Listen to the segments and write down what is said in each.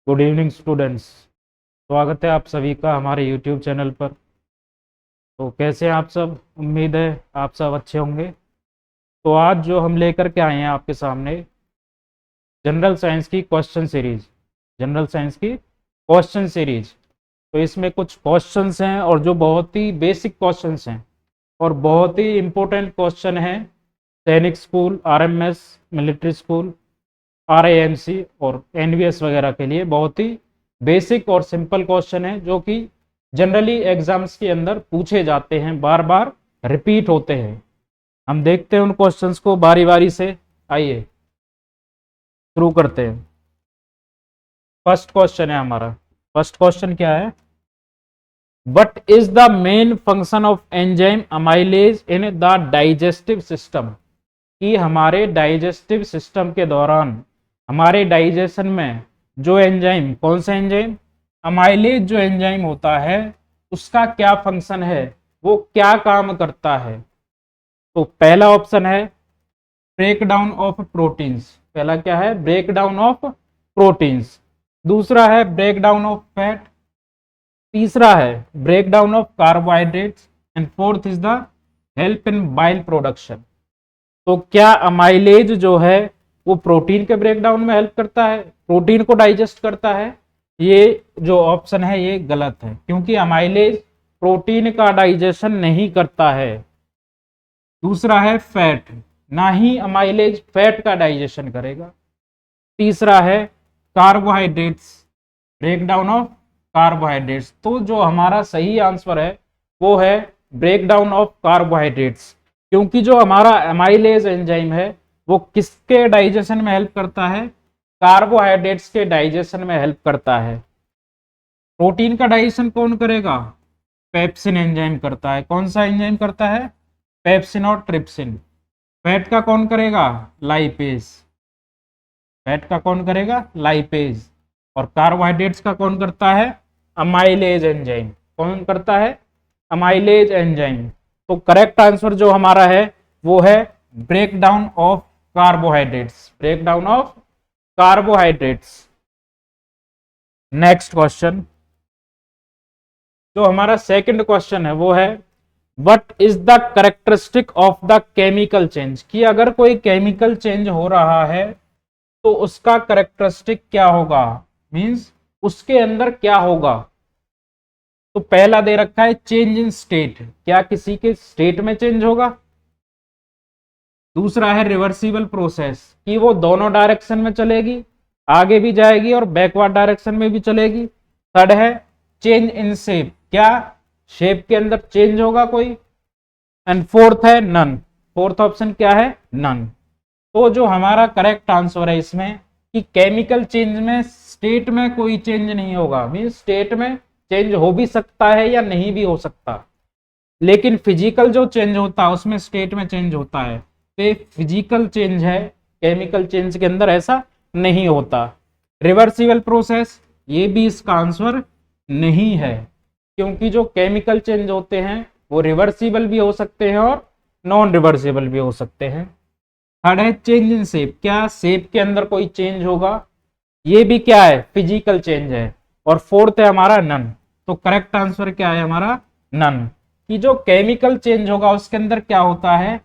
Good evening students. स्वागत है आप सभी का हमारे यूट्यूब चैनल पर। तो कैसे हैं आप सब? उम्मीद है आप सब अच्छे होंगे। तो आज जो हम लेकर के आए हैं आपके सामने जनरल साइंस की क्वेश्चन सीरीज। जनरल साइंस की क्वेश्चन सीरीज। तो इसमें कुछ क्वेश्चंस हैं और जो बहुत ही बेसिक क्वेश्चंस हैं और बहुत ही इम्पोर्टेंट क्वेश्चन हैं। सैनिक स्कूल, आरएमएस, मिलिट्री स्कूल, आरएएमसी और एनवीएस वगैरह के लिए बहुत ही बेसिक और सिंपल क्वेश्चन है जो कि जनरली एग्जाम्स के अंदर पूछे जाते हैं, बार बार रिपीट होते हैं। हम देखते हैं उन क्वेश्चंस को बारी बारी से। आइए शुरू करते हैं। फर्स्ट क्वेश्चन है हमारा। फर्स्ट क्वेश्चन क्या है? What is the main function of enzyme amylase in the digestive system? कि हमारे डाइजेस्टिव सिस्टम के दौरान हमारे डाइजेशन में जो एंजाइम, कौन सा एंजाइम? अमाइलेज जो एंजाइम होता है उसका क्या फंक्शन है, वो क्या काम करता है? तो पहला ऑप्शन है ब्रेक डाउन ऑफ प्रोटीन्स। पहला क्या है? Break down of proteins. दूसरा है ब्रेक डाउन ऑफ फैट। तीसरा है break down of carbohydrates and fourth is the help in bile production. तो क्या अमाइलेज जो है वो प्रोटीन के ब्रेकडाउन में हेल्प करता है, प्रोटीन को डाइजेस्ट करता है? ये जो ऑप्शन है ये गलत है, क्योंकि अमाइलेज प्रोटीन का डाइजेशन नहीं करता है। दूसरा है फैट, ना ही अमाइलेज फैट का डाइजेशन करेगा। तीसरा है कार्बोहाइड्रेट्स, ब्रेकडाउन ऑफ कार्बोहाइड्रेट्स। तो जो हमारा सही आंसर है वो है ब्रेकडाउन ऑफ कार्बोहाइड्रेट्स, क्योंकि जो हमारा एमाइलेज एंजाइम है वो किसके डाइजेशन में हेल्प करता है? कार्बोहाइड्रेट्स के डाइजेशन में हेल्प करता है। प्रोटीन का डाइजेशन कौन करेगा? पेप्सिन एंजाइम करता है। कौन सा एंजाइम करता है? पेप्सिन और ट्रिप्सिन। फैट का कौन करेगा? लाइपेज। फैट का कौन करेगा? लाइपेज। और कार्बोहाइड्रेट्स का कौन करता है? Amylase enzyme. कौन करता है? Amylase enzyme. तो करेक्ट आंसर जो हमारा है वो है break down of carbohydrates. Break down of carbohydrates. Next question जो हमारा सेकंड क्वेश्चन है वो है what is the characteristic of the chemical change? कि अगर कोई केमिकल चेंज हो रहा है तो उसका कैरेक्टरिस्टिक क्या होगा, मींस उसके अंदर क्या होगा? तो पहला दे रखा है चेंज इन स्टेट, क्या किसी के स्टेट में चेंज होगा? दूसरा है रिवर्सिबल प्रोसेस, कि वो दोनों डायरेक्शन में चलेगी, आगे भी जाएगी और बैकवर्ड डायरेक्शन में भी चलेगी। थर्ड है चेंज इन शेप, क्या शेप के अंदर चेंज होगा कोई? एंड फोर्थ है नन। फोर्थ ऑप्शन क्या है? नन। तो जो हमारा करेक्ट आंसर है इसमें कि केमिकल चेंज में स्टेट में कोई चेंज नहीं होगा, मीन स्टेट में चेंज हो भी सकता है या नहीं भी हो सकता, लेकिन फिजिकल जो चेंज होता है उसमें स्टेट में चेंज होता है। तो फिजिकल चेंज है, केमिकल चेंज के अंदर ऐसा नहीं होता। रिवर्सिबल प्रोसेस, ये भी इसका आंसर नहीं है, क्योंकि जो केमिकल चेंज होते हैं वो रिवर्सिबल भी हो सकते हैं और नॉन रिवर्सिबल भी हो सकते हैं। थर्ड है चेंज इन शेप, क्या शेप के अंदर कोई चेंज होगा? ये भी क्या है? फिजिकल चेंज है। और फोर्थ है हमारा नन। तो करेक्ट आंसर क्या है हमारा? नन। कि जो केमिकल चेंज होगा उसके अंदर क्या होता है?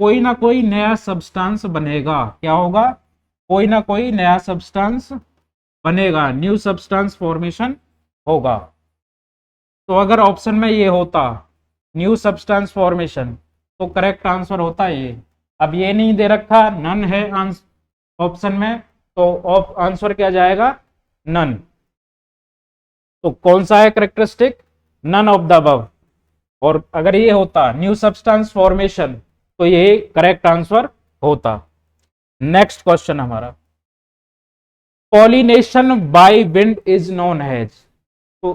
कोई ना कोई नया सब्सटेंस बनेगा। क्या होगा? कोई ना कोई नया सब्सटेंस बनेगा, न्यू सब्सटेंस फॉर्मेशन होगा। तो अगर ऑप्शन में ये होता न्यू सब्सटेंस फॉर्मेशन तो करेक्ट आंसर होता ये। अब ये नहीं दे रखा, नन है ऑप्शन में, तो आंसर क्या जाएगा? नन। तो कौन सा है characteristic? None of the above. और अगर ये होता न्यू सब्सटेंस फॉर्मेशन तो ये करेक्ट आंसर होता। नेक्स्ट क्वेश्चन हमारा, pollination by wind is known as. तो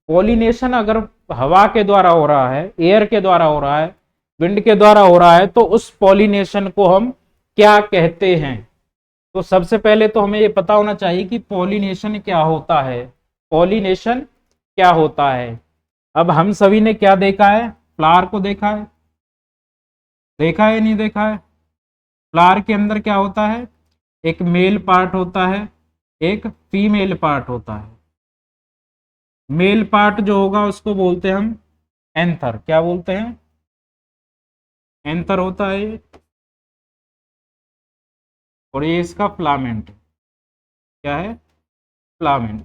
पॉलिनेशन अगर हवा के द्वारा हो रहा है, एयर के द्वारा हो रहा है, विंड के द्वारा हो रहा है, तो उस पॉलिनेशन को हम क्या कहते हैं? तो सबसे पहले तो हमें ये पता होना चाहिए कि पॉलिनेशन क्या होता है। पॉलिनेशन क्या होता है? अब हम सभी ने क्या देखा है? फ्लावर को देखा है, देखा है नहीं देखा है? फ्लावर के अंदर क्या होता है? एक मेल पार्ट होता है एक फीमेल पार्ट होता है। मेल पार्ट जो होगा उसको बोलते हैं हम एंथर। क्या बोलते हैं? एंथर होता है ये। और ये इसका फिलामेंट। क्या है? फिलामेंट।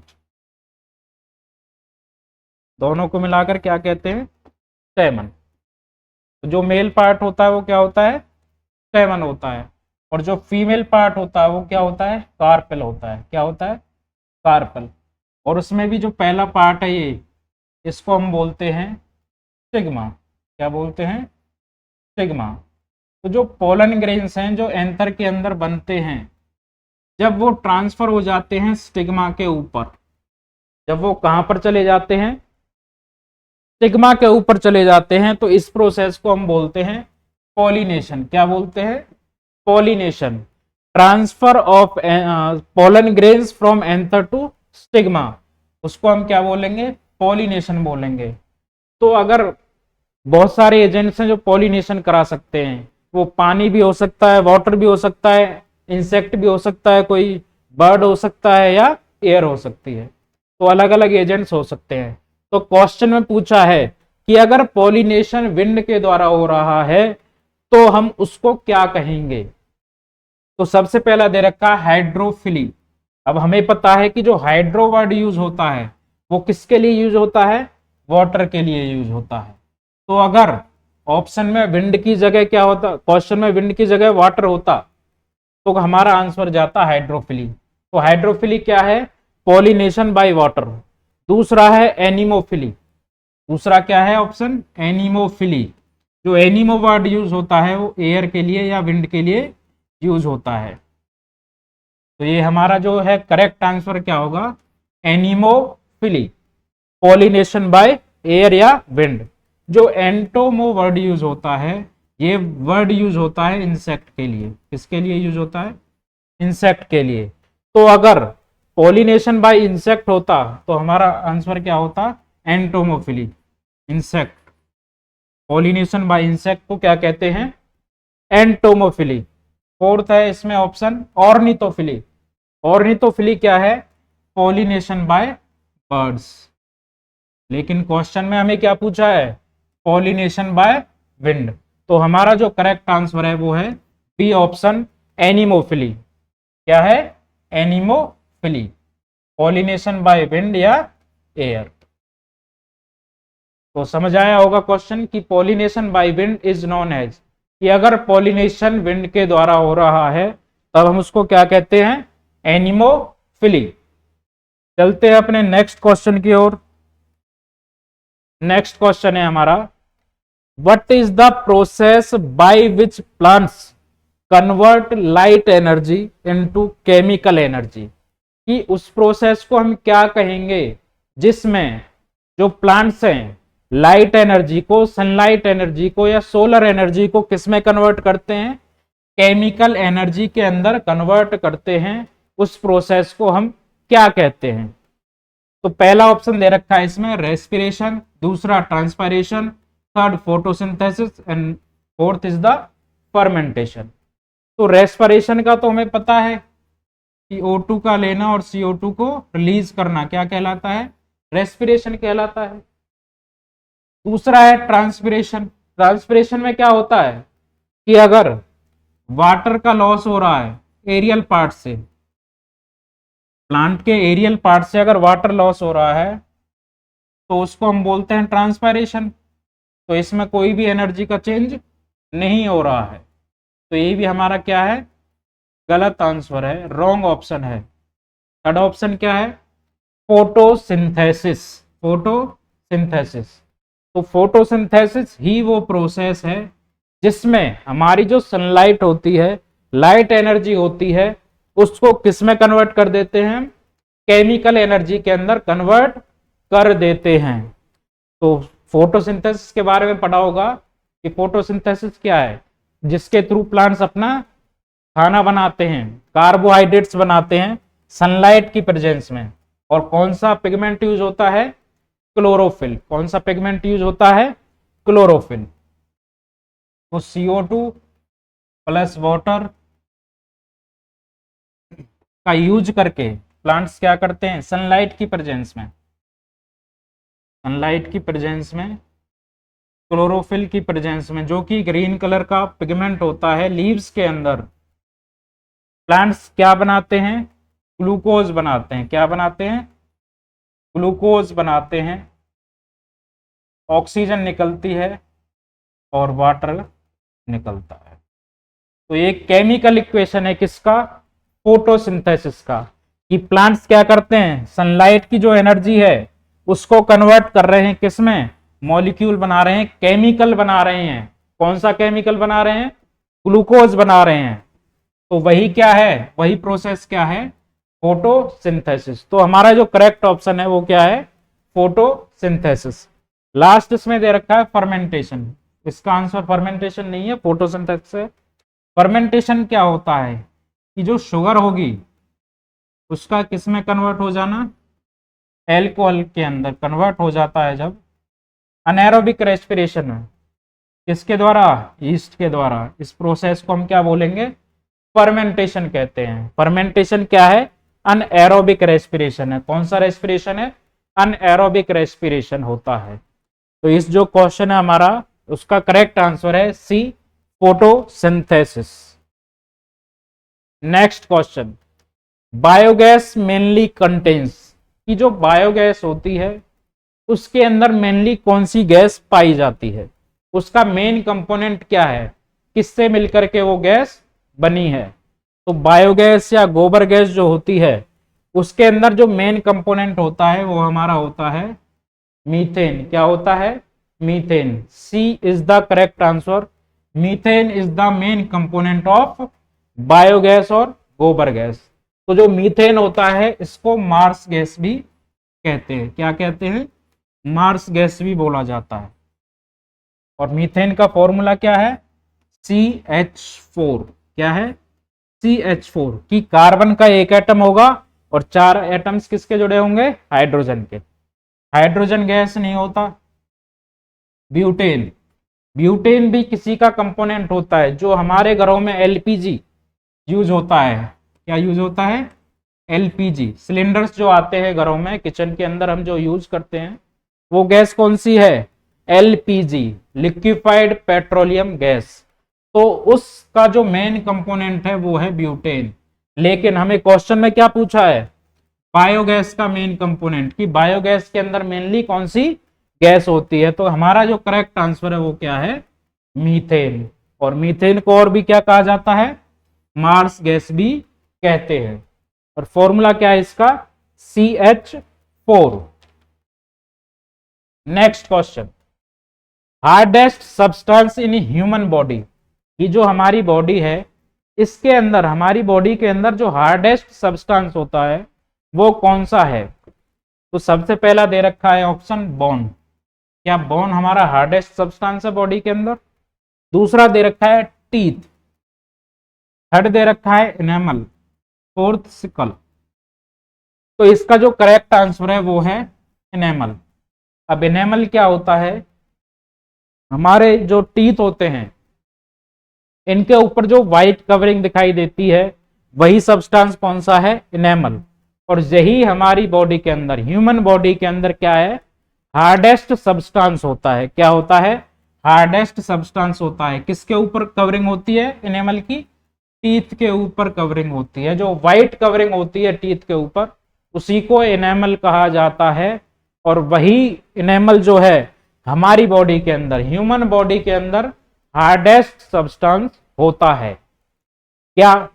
दोनों को मिलाकर क्या कहते हैं? स्टेमन। तो जो मेल पार्ट होता है वो क्या होता है? स्टेमन होता है। और जो फीमेल पार्ट होता है वो क्या होता है? कार्पेल होता है। क्या होता है? कार्पेल। और उसमें भी जो पहला पार्ट है ये, इसको हम बोलते हैं सिग्मा। क्या बोलते हैं? सिग्मा। तो जो पोलन ग्रेन्स हैं जो एंथर के अंदर बनते हैं, जब वो ट्रांसफर हो जाते हैं स्टिग्मा के ऊपर, जब वो कहां पर चले जाते हैं? स्टिग्मा के ऊपर चले जाते हैं, तो इस प्रोसेस को हम बोलते हैं पॉलिनेशन। क्या बोलते हैं? Pollination. Transfer of pollen grains from anther to stigma, उसको हम क्या बोलेंगे? पॉलिनेशन बोलेंगे। तो अगर बहुत सारे एजेंट्स हैं जो पॉलिनेशन करा सकते हैं, वो पानी भी हो सकता है, वाटर भी हो सकता है, इंसेक्ट भी हो सकता है, कोई बर्ड हो सकता है, या एयर हो सकती है। तो अलग अलग एजेंट्स हो सकते हैं। तो क्वेश्चन में पूछा है कि अगर पॉलिनेशन विंड के द्वारा हो रहा है तो हम उसको क्या कहेंगे? तो सबसे पहला दे रखा है हाइड्रोफिली। अब हमें पता है कि जो हाइड्रो वर्ड यूज होता है वो किसके लिए यूज होता है? वाटर के लिए यूज होता है। तो अगर ऑप्शन में विंड की जगह क्या होता, क्वेश्चन में विंड की जगह वाटर होता, तो हमारा आंसर जाता हाइड्रोफिली। तो हाइड्रोफिली क्या है? Pollination by water. दूसरा है एनिमोफिली। दूसरा क्या है ऑप्शन? एनिमोफिली। जो एनिमो वर्ड यूज होता है वो एयर के लिए या विंड के लिए यूज होता है। तो ये हमारा जो है करेक्ट आंसर क्या होगा? एनिमोफिली। पॉलिनेशन बाय एयर या विंड। जो एंटोमो वर्ड यूज होता है, ये वर्ड यूज होता है इंसेक्ट के लिए। किसके लिए यूज होता है? इंसेक्ट के लिए। तो अगर पॉलिनेशन बाय इंसेक्ट होता तो हमारा आंसर क्या होता? Entomophily. Insect. Pollination by insect को क्या कहते हैं? एंटोमोफिली। फोर्थ है इसमें ऑप्शन ऑर्निथोफिली। ऑर्निथोफिली क्या है? Pollination by birds. लेकिन क्वेश्चन में हमें क्या पूछा है? Pollination by wind. तो हमारा जो करेक्ट आंसर है वो है बी ऑप्शन, एनिमोफिली। क्या है? एनिमोफिली। पॉलिनेशन बाय विंड या एयर। तो समझ आया होगा क्वेश्चन कि pollination by wind is known as, कि अगर पॉलिनेशन विंड के द्वारा हो रहा है तब हम उसको क्या कहते हैं? एनिमोफिली। चलते हैं अपने नेक्स्ट क्वेश्चन की ओर। नेक्स्ट क्वेश्चन है हमारा, what is the process by which plants convert light energy into chemical energy? कि उस प्रोसेस को हम क्या कहेंगे जिसमें जो प्लांट्स हैं लाइट एनर्जी को, सनलाइट एनर्जी को या सोलर एनर्जी को किस में कन्वर्ट करते हैं? केमिकल एनर्जी के अंदर कन्वर्ट करते हैं। उस प्रोसेस को हम क्या कहते हैं? तो पहला ऑप्शन दे रखा है इसमें रेस्पिरेशन, दूसरा transpiration, third photosynthesis and fourth is the fermentation. तो रेस्पिरेशन का तो हमें पता है कि O2 का लेना और CO2 को रिलीज करना क्या कहलाता है? रेस्पिरेशन कहलाता है। दूसरा है ट्रांसपिरेशन। ट्रांसपिरेशन में क्या होता है कि अगर वाटर का लॉस हो रहा है एरियल पार्ट से, प्लांट के एरियल पार्ट से अगर वाटर लॉस हो रहा है तो उसको हम बोलते हैं ट्रांसपायरेशन। तो इसमें कोई भी एनर्जी का चेंज नहीं हो रहा है। तो ये भी हमारा क्या है? गलत आंसर है, रॉन्ग ऑप्शन है। थर्ड ऑप्शन क्या है? फोटोसिंथेसिस। फोटोसिंथेसिस। तो फोटोसिंथेसिस ही वो प्रोसेस है जिसमें हमारी जो सनलाइट होती है, लाइट एनर्जी होती है, उसको किस में कन्वर्ट कर देते हैं? केमिकल एनर्जी के अंदर कन्वर्ट कर देते हैं। तो फोटोसिंथेसिस के बारे में पढ़ा होगा कि फोटोसिंथेसिस क्या है? जिसके थ्रू प्लांट्स अपना खाना बनाते हैं, कार्बोहाइड्रेट्स बनाते हैं सनलाइट की प्रेजेंस में। और कौन सा पिगमेंट यूज होता है? क्लोरोफिल। कौन सा पिगमेंट यूज होता है? क्लोरोफिल। तो CO2 प्लस वाटर का यूज करके प्लांट्स क्या करते हैं सनलाइट की प्रेजेंस में, सनलाइट की प्रेजेंस में, क्लोरोफिल की प्रेजेंस में, जो कि ग्रीन कलर का पिगमेंट होता है लीव्स के अंदर, प्लांट्स क्या बनाते हैं, ग्लूकोज बनाते हैं। क्या बनाते हैं, ग्लूकोज बनाते हैं, ऑक्सीजन निकलती है और वाटर निकलता है। तो ये केमिकल इक्वेशन है किसका, फोटोसिंथेसिस का, कि प्लांट्स क्या करते हैं सनलाइट की जो एनर्जी है उसको कन्वर्ट कर रहे हैं किसमें, मॉलिक्यूल बना रहे हैं, केमिकल बना रहे हैं। कौन सा केमिकल बना रहे हैं, ग्लूकोज बना रहे हैं। तो वही क्या है, वही प्रोसेस क्या है, फोटोसिंथेसिस। तो हमारा जो करेक्ट ऑप्शन है वो क्या है, फोटोसिंथेसिस। लास्ट इसमें दे रखा है फर्मेंटेशन, इसका आंसर फर्मेंटेशन नहीं है, फोटोसिंथेसिस है। फर्मेंटेशन क्या होता है कि जो शुगर होगी उसका किस में कन्वर्ट हो जाना, एल्कोहल के अंदर कन्वर्ट हो जाता है जब अनएरोबिक रेस्पिरेशन में, किसके द्वारा, ईस्ट के द्वारा। इस प्रोसेस को हम क्या बोलेंगे, फर्मेंटेशन कहते हैं। फर्मेंटेशन क्या है, अनएरोबिक रेस्पिरेशन है। कौन सा रेस्पिरेशन है, अनएरोबिक रेस्पिरेशन होता है। तो इस जो क्वेश्चन है हमारा उसका करेक्ट आंसर है C, photosynthesis. Next question, biogas mainly contains, कि जो बायोगैस होती है उसके अंदर मेनली कौन सी गैस पाई जाती है, उसका मेन कंपोनेंट क्या है, किससे मिलकर के वो गैस बनी है। तो बायोगैस या गोबर गैस जो होती है उसके अंदर जो मेन कंपोनेंट होता है वो हमारा होता है मीथेन। क्या होता है, methane. C is the correct answer. Methane is the main component of biogas और गोबर गैस। तो जो मीथेन होता है इसको मार्स गैस भी कहते हैं। क्या कहते हैं, मार्स गैस भी बोला जाता है। और मीथेन का फॉर्मूला क्या है, CH4। क्या है, CH4, कि कार्बन का एक एटम होगा और 4 एटम्स किसके जुड़े होंगे, हाइड्रोजन के। हाइड्रोजन गैस नहीं होता, ब्यूटेन। ब्यूटेन भी किसी का कंपोनेंट होता है। जो हमारे घरों में LPG यूज होता है, क्या यूज होता है, LPG सिलेंडर्स जो आते हैं घरों में, किचन के अंदर हम जो यूज करते हैं, वो गैस कौन सी है, LPG, लिक्विफाइड पेट्रोलियम गैस। तो उसका जो मेन कंपोनेंट है वो है ब्यूटेन। लेकिन हमें क्वेश्चन में क्या पूछा है, बायोगैस का मेन कंपोनेंट, कि बायोगैस के अंदर मेनली कौन सी गैस होती है। तो हमारा जो करेक्ट आंसर है वो क्या है, मीथेन। और मीथेन को और भी क्या कहा जाता है, मार्स गैस भी कहते हैं। और फॉर्मूला क्या है इसका, CH4। Next question, hardest substance in human body, ये जो हमारी बॉडी है इसके अंदर, हमारी बॉडी के अंदर जो हार्डेस्ट सब्सटेंस होता है वो कौन सा है। तो सबसे पहला दे रखा है ऑप्शन बोन। क्या बोन हमारा हार्डेस्ट सब्सटेंस है बॉडी के अंदर। दूसरा दे रखा है टीथ। थर्ड दे रखा है एनेमल। Fourth sickle. तो इसका जो करेक्ट आंसर है वो है एनेमल। अब एनेमल क्या होता है, हमारे जो टीथ होते हैं इनके ऊपर जो व्हाइट कवरिंग दिखाई देती है वही सब्सटेंस कौन सा है, एनेमल। और यही हमारी बॉडी के अंदर, ह्यूमन बॉडी के अंदर क्या है, हार्डेस्ट सब्सटेंस होता है। क्या होता है, हार्डेस्ट सब्सटेंस होता है। किसके ऊपर कवरिंग होती है एनिमल की, टीथ के ऊपर कवरिंग होती है। जो व्हाइट कवरिंग होती है टीथ के ऊपर उसी को एनेमल कहा जाता है। और वही एनेमल जो है हमारी बॉडी के अंदर, ह्यूमन बॉडी के अंदर हार्डेस्ट सब्सटेंस होता है। क्या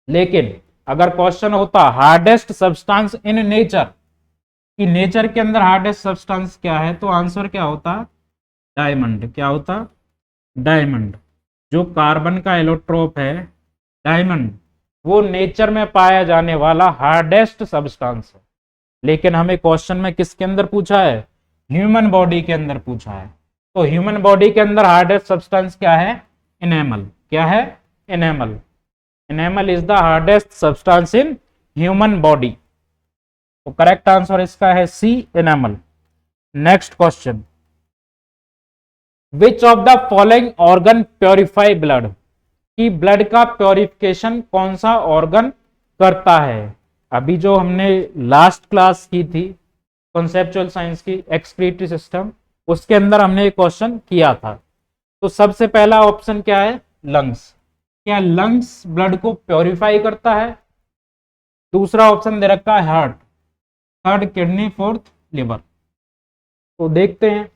लेकिन अगर क्वेश्चन होता हार्डेस्ट सब्सटेंस इन नेचर, कि नेचर के अंदर हार्डेस्ट सब्सटेंस क्या है, तो आंसर क्या होता, डायमंड। क्या होता, डायमंड। जो कार्बन का एलोट्रोप है डायमंड, वो नेचर में पाया जाने वाला हार्डेस्ट सब्सटेंस है। लेकिन हमें क्वेश्चन में किसके अंदर पूछा है, ह्यूमन बॉडी के अंदर पूछा है। तो ह्यूमन बॉडी के अंदर हार्डेस्ट सब्सटेंस क्या है, एनेमल। क्या है, enamel. Enamel is the hardest substance in human body. तो करेक्ट आंसर इसका है C, enamel. Next question, which of the following organ purify blood, कि ब्लड का प्योरिफिकेशन कौन सा ऑर्गन करता है। अभी जो हमने लास्ट क्लास की थी कॉन्सेप्चुअल साइंस की एक्सक्रीटरी सिस्टम, उसके अंदर हमने एक क्वेश्चन किया था। तो सबसे पहला ऑप्शन क्या है? लंग्स। क्या लंग्स ब्लड को प्योरीफाई करता है? दूसरा ऑप्शन दे रखा है heart, third kidney, fourth liver. तो देखते हैं,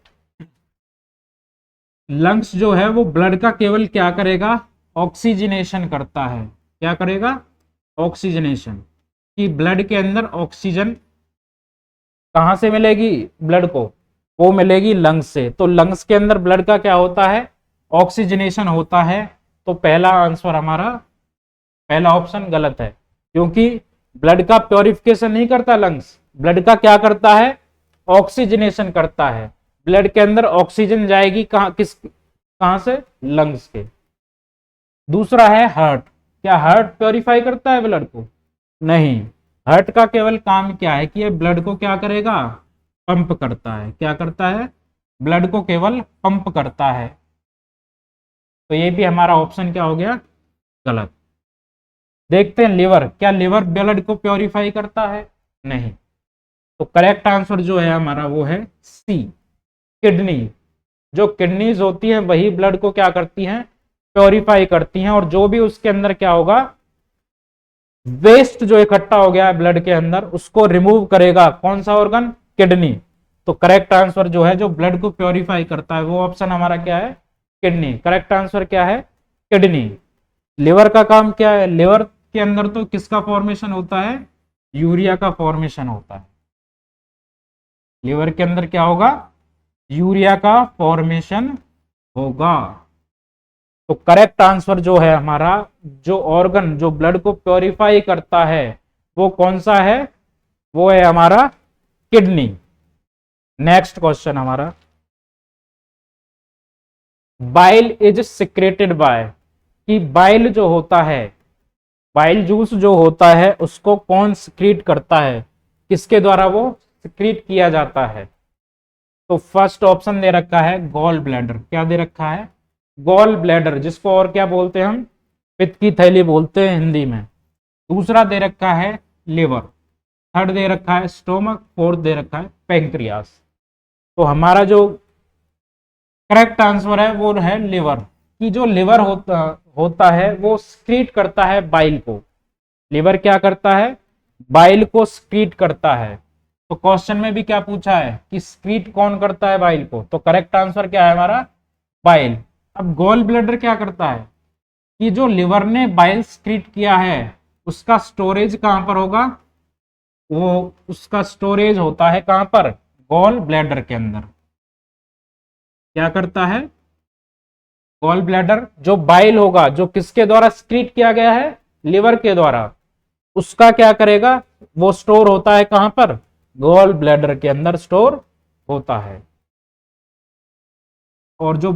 लंग्स जो है वो ब्लड का केवल क्या करेगा? ऑक्सीजनेशन करता है। क्या करेगा? ऑक्सीजनेशन। कि ब्लड के अंदर ऑक्सीजन कहां से मिलेगी ब्लड को? वो मिलेगी लंग्स से। तो लंग्स के अंदर ब्लड का क्या होता है? ऑक्सीजनेशन होता है। तो पहला आंसर हमारा, पहला ऑप्शन गलत है, क्योंकि ब्लड का प्योरिफिकेशन नहीं करता लंग्स, ब्लड का क्या करता है? ऑक्सीजनेशन करता है। ब्लड के अंदर ऑक्सीजन जाएगी कहां से? लंग्स के। दूसरा है हार्ट। क्या हार्ट प्योरीफाई करता है ब्लड को? नहीं। हार्ट का केवल काम क्या है कि ये ब्लड को क्या करेगा? पंप करता है। क्या करता है? ब्लड को केवल पंप करता है। तो ये भी हमारा ऑप्शन क्या हो गया? गलत। देखते हैं लिवर। क्या लिवर ब्लड को प्योरीफाई करता है? नहीं। तो करेक्ट आंसर जो है हमारा वो है सी, किडनी। जो किडनीज होती हैं वही ब्लड को क्या करती हैं? प्योरीफाई करती हैं। और जो भी उसके अंदर क्या होगा, वेस्ट जो इकट्ठा हो गया है ब्लड के अंदर, उसको रिमूव करेगा कौन सा ऑर्गन? किडनी। तो करेक्ट आंसर जो है, जो ब्लड को प्योरीफाई करता है, वो ऑप्शन हमारा क्या है? किडनी। करेक्ट आंसर क्या है? किडनी। लिवर का काम क्या है? लिवर के अंदर तो किसका फॉर्मेशन होता है? यूरिया का फॉर्मेशन होता है। लिवर के अंदर क्या होगा? यूरिया का फॉर्मेशन होगा। तो करेक्ट आंसर जो है हमारा, जो ऑर्गन जो ब्लड को प्योरीफाई करता है वो कौन सा है? वो है हमारा किडनी। नेक्स्ट क्वेश्चन हमारा, बाइल इज सिक्रेटेड बाय। कि बाइल जो होता है, बाइल जूस जो होता है, उसको कौन सिक्रीट करता है? किसके द्वारा वो सिक्रीट किया जाता है? तो फर्स्ट ऑप्शन दे रखा है गॉल ब्लैडर। क्या दे रखा है? गॉल ब्लैडर, जिसको और क्या बोलते हैं हम? पित्त की थैली बोलते हैं हिंदी में। दूसरा दे रखा है लिवर, थर्ड दे रखा है स्टोमक, फोर्थ दे रखा है पैंक्रियास। तो हमारा जो करेक्ट आंसर है वो है लिवर। कि जो लिवर होता है वो स्क्रीट करता है बाइल को। लिवर क्या करता है? बाइल को स्क्रीट करता है। तो क्वेश्चन में भी क्या पूछा है कि स्क्रीट कौन करता है बाइल को? तो करेक्ट आंसर क्या है हमारा? बाइल। अब गॉल ब्लैडर क्या करता है कि जो लिवर ने बाइल स्क्रीट किया है उसका स्टोरेज कहां पर होगा? वो उसका स्टोरेज होता है कहां पर? गॉल ब्लैडर के अंदर। क्या करता है गॉल ब्लैडर? जो बाइल होगा, जो किसके द्वारा स्क्रीट किया गया है? लिवर के द्वारा, उसका क्या करेगा? वो स्टोर होता है कहां पर? गॉल ब्लैडर के अंदर स्टोर होता है। और जो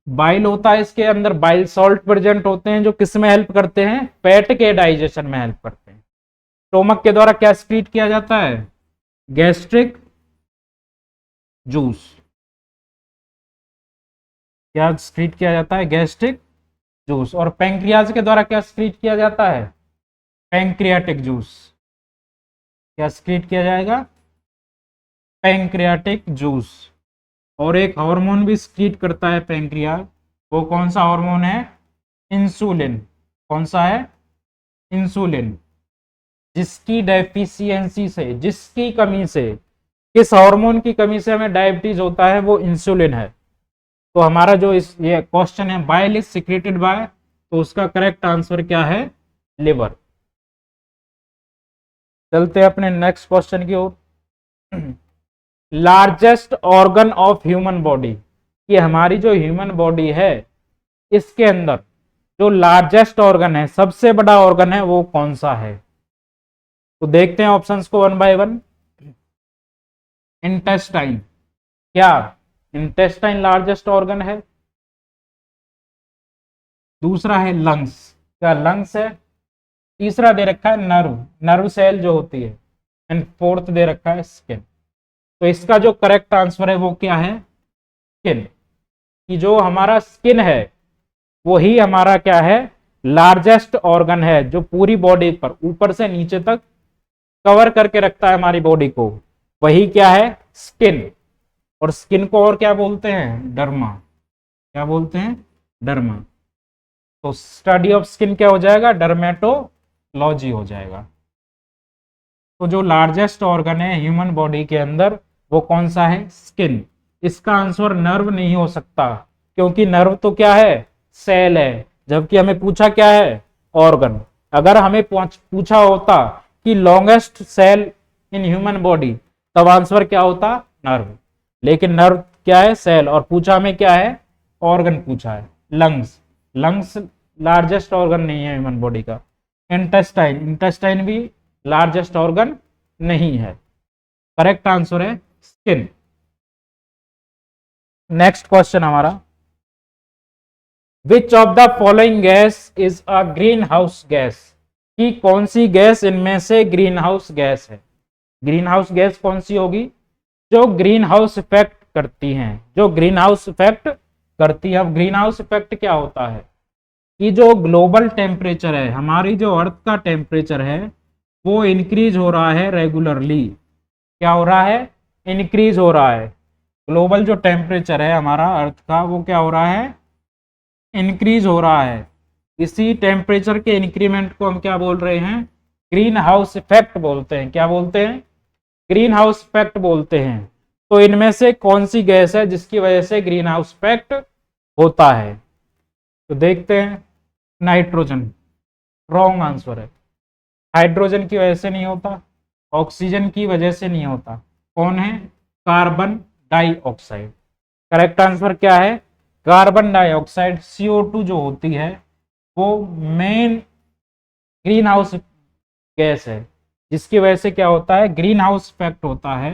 बाइल होता है, इसके अंदर बाइल सॉल्ट प्रेजेंट होते हैं, जो किस में हेल्प करते हैं? फैट के डाइजेशन में हेल्प करते हैं। स्टोमक के द्वारा क्या स्क्रीट किया जाता है? Gastric juice. क्या स्क्रीट किया जाता है? Gastric juice. और पैंक्रियाज के द्वारा क्या स्क्रीट किया जाता है? Pancreatic juice. क्या स्क्रीट किया जाएगा? Pancreatic juice. और एक हार्मोन भी स्क्रीट करता है पैंक्रियाज। वो कौन सा हार्मोन है? इंसुलिन। कौन सा है? इंसुलिन। जिसकी डेफिशिएंसी से, जिसकी कमी से, किस हार्मोन की कमी से हमें डायबिटीज होता है? वो इंसुलिन है। तो हमारा जो ये क्वेश्चन है, बाइल इज सिक्रेटेड बाय, तो उसका करेक्ट आंसर क्या है? लिवर। चलते हैं अपने नेक्स्ट क्वेश्चन की ओर। Largest organ of human body. कि हमारी जो ह्यूमन बॉडी है, इसके अंदर जो लार्जेस्ट ऑर्गन है, सबसे बड़ा ऑर्गन है, वो कौन सा है? तो देखते हैं ऑप्शंस को वन बाय वन। इंटेस्टाइन। क्या इंटेस्टाइन लार्जेस्ट ऑर्गन है? दूसरा है लंग्स। क्या लंग्स है? तीसरा दे रखा है नर्व, नर्व सेल जो होती है। एंड फोर्थ दे रखा है स्किन। तो इसका जो करेक्ट आंसर है वो क्या है? स्किन। कि जो हमारा स्किन है वही हमारा क्या है? लार्जेस्ट ऑर्गन है जो पूरी बॉडी पर ऊपर से नीचे तक कवर करके रखता है हमारी बॉडी को, वही क्या है? स्किन। और स्किन को और क्या बोलते हैं? डर्मा। क्या बोलते हैं? डर्मा। तो स्टडी ऑफ स्किन क्या हो जाएगा? डर्मेटोलॉजी हो जाएगा। तो जो लार्जेस्ट ऑर्गन है ह्यूमन बॉडी के अंदर वो कौन सा है? स्किन। इसका आंसर नर्व नहीं हो सकता, क्योंकि नर्व तो क्या है? सेल है, जबकि हमें पूछा क्या है? ऑर्गन। अगर हमें पूछा होता कि longest cell in human body, तब आंसर क्या होता? नर्व। लेकिन नर्व क्या है? सेल। और पूछा हमें क्या है? ऑर्गन पूछा है, लंग्स। लंग्स लार्जेस्ट ऑर्गन नहीं है ह्यूमन बॉडी का। इंटेस्टाइन, इंटेस्टाइन भी लार्जेस्ट ऑर्गन नहीं है। करेक्ट आंसर है स्किन। नेक्स्ट क्वेश्चन हमारा, विच of the following gas is a green house gas? कि कौन सी गैस इनमें से ग्रीन हाउस गैस है? ग्रीन हाउस गैस कौन सी होगी? जो ग्रीन हाउस इफेक्ट करती हैं, जो ग्रीन हाउस इफेक्ट करती है। अब ग्रीन हाउस इफेक्ट क्या होता है? कि जो ग्लोबल टेम्परेचर है, हमारी जो अर्थ का टेम्परेचर है वो इंक्रीज हो रहा है रेगुलरली। क्या हो रहा है? इंक्रीज हो रहा है। ग्लोबल जो टेम्परेचर है हमारा अर्थ का वो क्या हो रहा है? इंक्रीज हो रहा है। इसी टेम्परेचर के इंक्रीमेंट को हम क्या बोल रहे हैं? ग्रीन हाउस इफेक्ट बोलते हैं। क्या बोलते हैं? ग्रीन हाउस इफेक्ट बोलते हैं। तो इनमें से कौन सी गैस है जिसकी वजह से ग्रीन हाउस इफेक्ट होता है? तो देखते हैं। नाइट्रोजन रॉन्ग आंसर है। हाइड्रोजन की वजह से नहीं होता, ऑक्सीजन की वजह से नहीं होता। कौन है? Carbon dioxide. करेक्ट आंसर क्या है? कार्बन डाइऑक्साइड, CO2 जो होती है वो मेन ग्रीन हाउस गैस है, जिसकी वजह से क्या होता है? ग्रीन हाउस इफेक्ट होता है।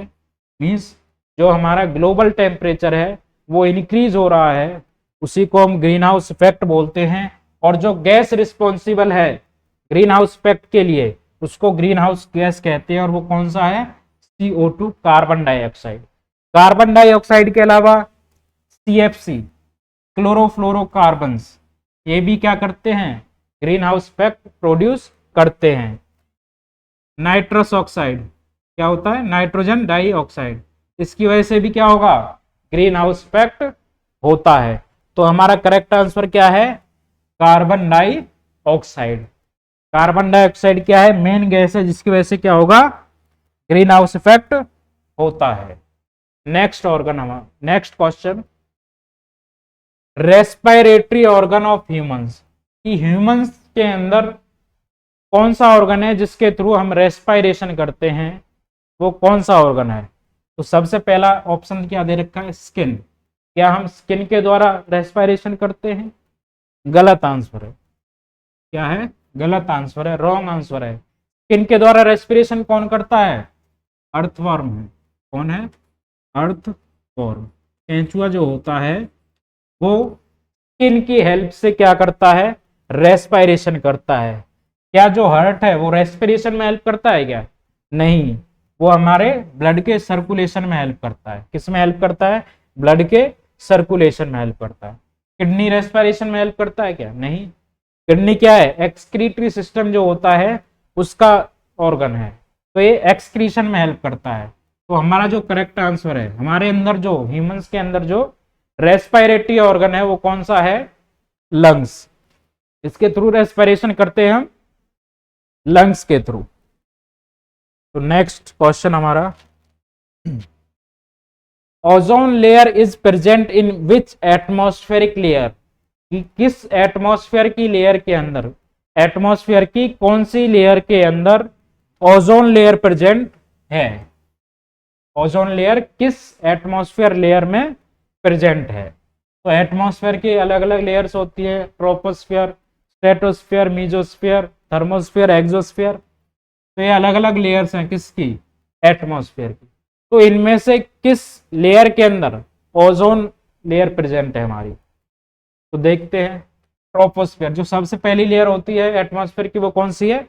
मींस जो हमारा ग्लोबल टेम्परेचर है वो इंक्रीज हो रहा है, उसी को हम ग्रीन हाउस इफेक्ट बोलते हैं। और जो गैस रिस्पॉन्सिबल है ग्रीन हाउस इफेक्ट के लिए उसको ग्रीन हाउस गैस कहते हैं। और वो कौन सा है? CO2, carbon dioxide. Carbon dioxide के अलावा CFC, क्लोरोफ्लोरोकार्बन्स, ये भी क्या करते हैं? ग्रीन हाउस इफेक्ट प्रोड्यूस करते हैं। नाइट्रस ऑक्साइड क्या होता है? नाइट्रोजन डाइऑक्साइड, इसकी वजह से भी क्या होगा? ग्रीन हाउस इफेक्ट होता है। तो हमारा करेक्ट आंसर क्या है? Carbon dioxide. कार्बन डाइऑक्साइड क्या है? मेन गैस है जिसकी वजह से क्या होगा? ग्रीन हाउस इफेक्ट होता है। नेक्स्ट ऑर्गन, हमारा next question, respiratory organ of humans. कि ह्यूमंस के अंदर कौन सा ऑर्गन है जिसके थ्रू हम रेस्पिरेशन करते हैं? वो कौन सा ऑर्गन है? तो सबसे पहला ऑप्शन क्या दे रखा है? स्किन। क्या हम स्किन के द्वारा रेस्पिरेशन करते हैं? गलत आंसर है। क्या है? गलत आंसर है, रॉन्ग आंसर है। स्किन के द्वारा रेस्पिरेशन कौन करता है? अर्थवर्म है। कौन है? अर्थवर्म। केंचुआ जो होता है वो स्किन की हेल्प से क्या करता है? रेस्पिरेशन करता है। क्या जो हार्ट है वो रेस्पिरेशन में हेल्प करता है क्या? नहीं, वो हमारे ब्लड के सर्कुलेशन में हेल्प करता है। किस में हेल्प करता है? ब्लड के सर्कुलेशन में हेल्प करता है। किडनी रेस्पिरेशन में हेल्प करता है क्या? नहीं। किडनी क्या है? एक्सक्रीटरी सिस्टम जो होता है उसका ऑर्गन है, तो ये एक्सक्रीशन में हेल्प करता है। तो हमारा जो करेक्ट आंसर है, हमारे अंदर जो ह्यूमंस के अंदर जो रेस्पिरेटरी ऑर्गन है वो कौन सा है? लंग्स। इसके थ्रू रेस्पिरेशन करते हैं हम, लंग्स के थ्रू। तो नेक्स्ट क्वेश्चन हमारा, ozone layer is present in which atmospheric layer? कि किस एटमॉस्फेयर की लेयर के अंदर, एटमॉस्फेयर की कौन सी लेयर के अंदर ओजोन लेयर प्रेजेंट है? ओजोन लेयर किस एटमॉस्फेयर लेयर में प्रेजेंट है? तो एटमॉस्फेयर की अलग अलग लेयर्स होती है, troposphere, stratosphere, mesosphere, thermosphere, exosphere. तो ये अलग अलग लेयर्स हैं किसकी? एटमॉस्फेयर की। तो इनमें से किस लेयर के अंदर ओजोन लेयर प्रेजेंट है हमारी? तो देखते हैं। ट्रोपोस्फेयर, जो सबसे पहली लेयर होती है एटमॉस्फेयर की वो कौन सी है?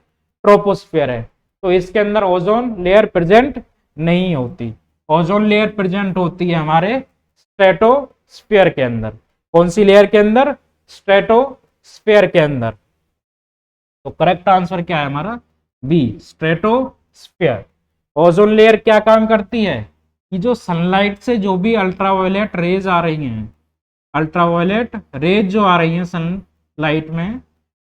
ट्रोपोस्फेयर है। तो इसके अंदर ओजोन लेयर प्रेजेंट नहीं होती। ओजोन लेयर प्रेजेंट होती है हमारे स्ट्रेटोस्फेयर के अंदर। कौन सी लेयर के अंदर? स्ट्रेटोस्फेयर के अंदर। तो करेक्ट आंसर क्या है हमारा? B, stratosphere. ओजोन लेयर क्या काम करती है कि जो सनलाइट से जो भी अल्ट्रावायलेट रेज आ रही हैं, अल्ट्रावायलेट रेज जो आ रही हैं सनलाइट में,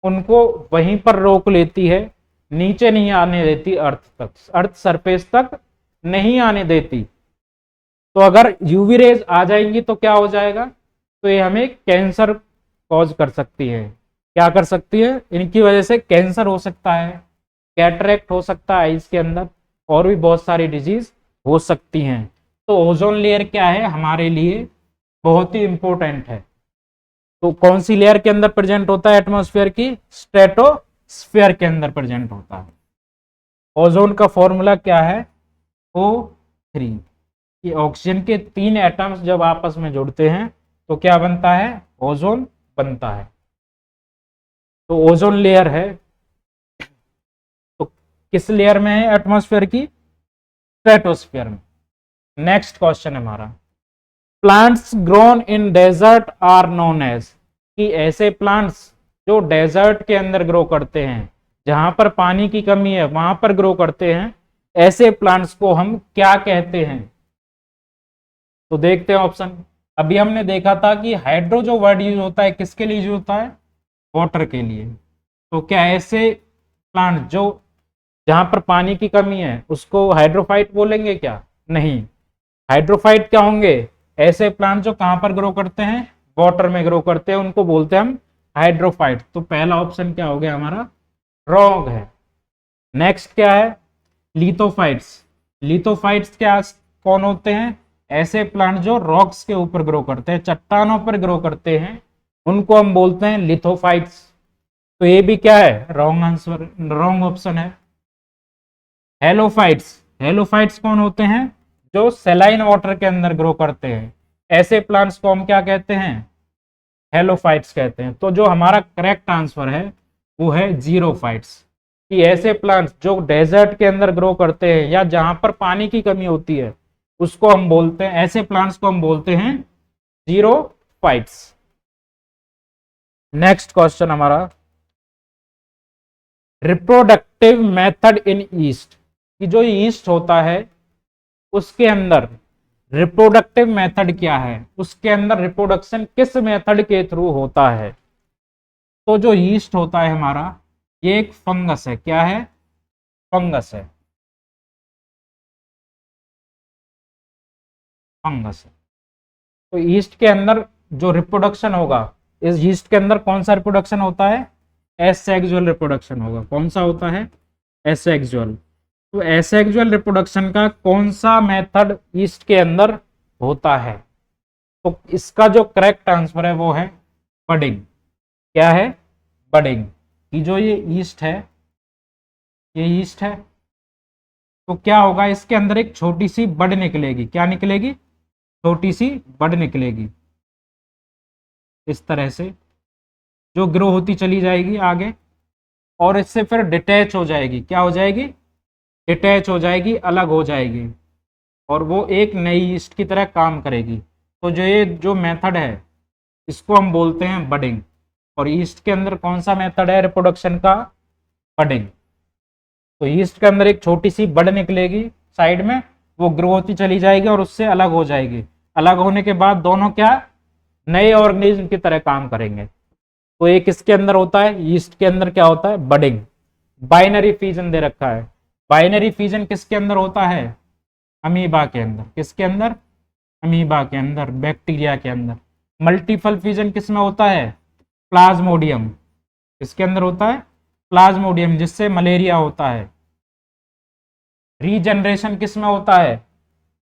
उनको वहीं पर रोक लेती है, नीचे नहीं आने देती, अर्थ तक, अर्थ सरफेस तक नहीं आने देती। तो अगर यूवी रेज आ जाएंगी तो क्या हो जाएगा? तो ये हमें कैंसर कॉज कर सकती है। क्या कर सकती है? इनकी वजह से कैंसर हो सकता है, कैटरेक्ट हो सकता है आईज के अंदर, और भी बहुत सारी डिजीज हो सकती हैं। तो ओजोन लेयर क्या है हमारे लिए? बहुत ही इंपॉर्टेंट है। तो कौन सी लेयर के अंदर प्रेजेंट होता है एटमॉस्फेयर की? स्ट्रेटोस्फीयर के अंदर प्रेजेंट होता है। ओजोन का फॉर्मूला क्या है? O3। ये ऑक्सीजन के 3 एटम्स जब आपस में जुड़ते हैं तो क्या बनता है? ओजोन बनता है। तो ओजोन लेयर है, तो किस लेयर में है एटमॉस्फेयर की? स्ट्रेटोस्फीयर में। नेक्स्ट क्वेश्चन है हमारा, plants grown in desert are known as, कि ऐसे प्लांट्स जो डेजर्ट के अंदर ग्रो करते हैं, जहां पर पानी की कमी है वहां पर ग्रो करते हैं, ऐसे प्लांट्स को हम क्या कहते हैं? तो देखते हैं ऑप्शन। अभी हमने देखा था कि हाइड्रो जो वर्ड यूज होता है किसके लिए यूज होता है? वाटर के लिए। तो क्या ऐसे प्लांट जो जहां पर पानी की कमी है उसको हाइड्रोफाइट बोलेंगे क्या? नहीं। हाइड्रोफाइट क्या होंगे? ऐसे प्लांट जो कहां पर ग्रो करते हैं? वाटर में ग्रो करते हैं, उनको बोलते हैं हम हाइड्रोफाइट। तो पहला ऑप्शन क्या हो गया हमारा? रॉन्ग है। नेक्स्ट क्या है? लिथोफाइट्स। लिथोफाइट्स क्या कौन होते हैं? ऐसे प्लांट जो रॉक्स के ऊपर ग्रो करते हैं, चट्टानों पर ग्रो करते हैं, उनको हम बोलते हैं लिथोफाइट्स। तो ये भी क्या है? रॉन्ग आंसर, रॉन्ग ऑप्शन है। हेलोफाइट्स। हेलोफाइट्स कौन होते हैं? जो सेलाइन वाटर के अंदर ग्रो करते हैं, ऐसे प्लांट्स को हम क्या कहते हैं? हेलोफाइट्स कहते हैं। तो जो हमारा करेक्ट आंसर है वो है जीरोफाइट्स, कि ऐसे प्लांट्स जो डेजर्ट के अंदर ग्रो करते हैं या जहां पर पानी की कमी होती है उसको हम बोलते हैं, ऐसे प्लांट्स को हम बोलते हैं जीरोफाइट्स। नेक्स्ट क्वेश्चन हमारा, रिप्रोडक्टिव मेथड इन ईस्ट, कि जो ईस्ट होता है उसके अंदर रिप्रोडक्टिव मेथड क्या है, उसके अंदर रिप्रोडक्शन किस मेथड के थ्रू होता है? तो जो यीस्ट होता है हमारा, ये एक फंगस है। क्या है? फंगस है। फंगस है। तो यीस्ट के अंदर जो रिप्रोडक्शन होगा, इस यीस्ट के अंदर कौन सा रिप्रोडक्शन होता है? एसेक्सुअल रिप्रोडक्शन होगा। कौन सा होता है? एसेक्सुअल। तो एसेक्सुअल रिप्रोडक्शन का कौन सा मेथड यीस्ट के अंदर होता है? तो इसका जो करेक्ट आंसर है वो है बडिंग। क्या है? बडिंग। कि जो ये यीस्ट है, ये यीस्ट है, तो क्या होगा? इसके अंदर एक छोटी सी बड निकलेगी। क्या निकलेगी? छोटी सी बड निकलेगी, इस तरह से, जो ग्रो होती चली जाएगी आगे, और इससे फिर डिटैच हो जाएगी। क्या हो जाएगी? डिटैच हो जाएगी, अलग हो जाएगी, और वो एक नई यीस्ट की तरह काम करेगी। तो जो ये जो मेथड है इसको हम बोलते हैं बडिंग। और यीस्ट के अंदर कौन सा मेथड है रिप्रोडक्शन का? बडिंग। तो यीस्ट के अंदर एक छोटी सी बड निकलेगी साइड में, वो ग्रो होती चली जाएगी और उससे अलग हो जाएगी। अलग होने के बाद दोनों क्या? नए ऑर्गेनिज्म की तरह काम करेंगे। तो एक किसके अंदर होता है? यीस्ट के अंदर क्या होता है? बडिंग। बाइनरी फिजन दे रखा है। बाइनरी फिजन किसके अंदर होता है? अमीबा के अंदर। किसके अंदर? अमीबा के अंदर, बैक्टीरिया के अंदर। मल्टीपल फिजन किस में होता है? प्लाज्मोडियम। किसके अंदर होता है? प्लाज्मोडियम, जिससे मलेरिया होता है। रीजनरेशन किस में होता है?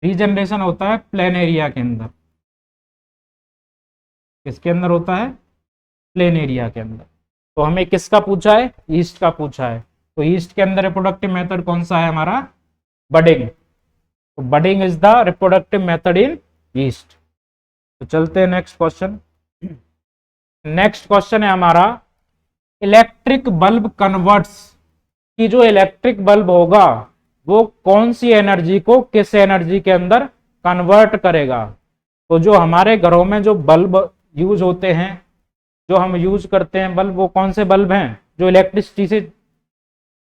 रीजनरेशन होता है प्लेनेरिया के अंदर। किसके अंदर होता है? प्लेनेरिया के अंदर। तो हमें किसका पूछा है? ईस्ट का पूछा है। तो ईस्ट के अंदर रिप्रोडक्टिव मेथड कौन सा है हमारा? बडिंग। तो budding is the reproductive method in east. तो चलते हैं नेक्स्ट क्वेश्चन। नेक्स्ट क्वेश्चन है हमारा, इलेक्ट्रिक बल्ब कन्वर्ट्स, कि जो इलेक्ट्रिक बल्ब होगा वो कौन सी एनर्जी को किस एनर्जी के अंदर कन्वर्ट करेगा? तो जो हमारे घरों में जो बल्ब यूज होते हैं, जो हम यूज करते हैं बल्ब, वो कौन से बल्ब हैं? जो इलेक्ट्रिसिटी से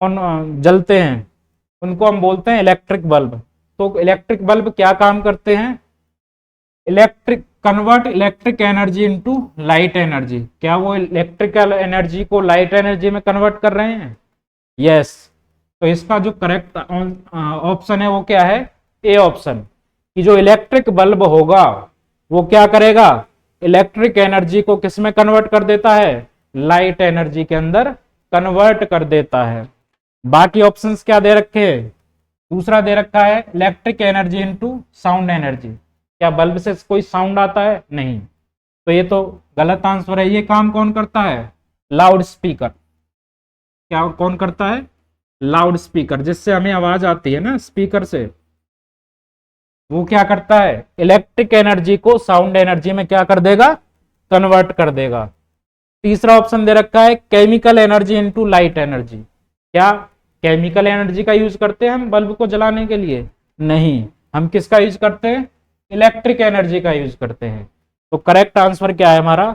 जलते हैं उनको हम बोलते हैं इलेक्ट्रिक बल्ब। तो इलेक्ट्रिक बल्ब क्या काम करते हैं? Convert electric energy into light energy. क्या वो इलेक्ट्रिकल एनर्जी को लाइट एनर्जी में कन्वर्ट कर रहे हैं? यस। तो इसका जो करेक्ट ऑप्शन है वो क्या है? ए ऑप्शन, कि जो इलेक्ट्रिक बल्ब होगा वो क्या करेगा? इलेक्ट्रिक एनर्जी को किस में कन्वर्ट कर देता है? लाइट एनर्जी के अंदर कन्वर्ट कर देता है। बाकी ऑप्शंस क्या दे रखे हैं? दूसरा दे रखा है electric energy into sound energy. क्या बल्ब से कोई साउंड आता है? नहीं। तो ये तो गलत आंसर है। ये काम कौन करता है? Loud speaker. क्या कौन करता है? लाउड स्पीकर, जिससे हमें आवाज आती है ना स्पीकर से, वो क्या करता है? इलेक्ट्रिक एनर्जी को साउंड एनर्जी में क्या कर देगा? कन्वर्ट कर देगा। तीसरा ऑप्शन दे रखा है chemical energy into light energy. क्या केमिकल एनर्जी का यूज करते हैं हम बल्ब को जलाने के लिए? नहीं, हम किसका यूज करते हैं? इलेक्ट्रिक एनर्जी का यूज करते हैं। तो करेक्ट आंसर क्या है हमारा?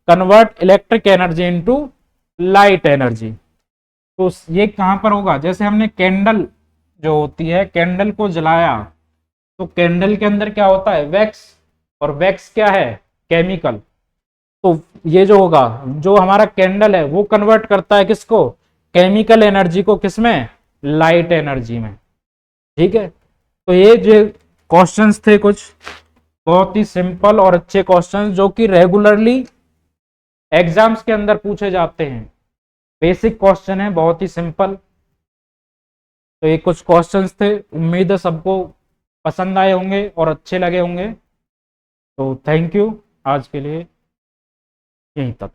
Convert electric energy into light energy. तो ये कहां पर होगा? जैसे हमने कैंडल जो होती है, कैंडल को जलाया, तो कैंडल के अंदर क्या होता है? वैक्स, और वैक्स क्या है? केमिकल। तो ये जो होगा, जो हमारा कैंडल है वो कन्वर्ट करता है किसको? केमिकल एनर्जी को किसमें? लाइट एनर्जी में। ठीक है। तो ये जो क्वेश्चंस थे कुछ बहुत ही सिंपल और अच्छे क्वेश्चंस, जो कि रेगुलरली एग्जाम्स के अंदर पूछे जाते हैं। बेसिक क्वेश्चन है, बहुत ही सिंपल। तो ये कुछ क्वेश्चंस थे, उम्मीद है सबको पसंद आए होंगे और अच्छे लगे होंगे। तो थैंक यू, आज के लिए यहीं तक।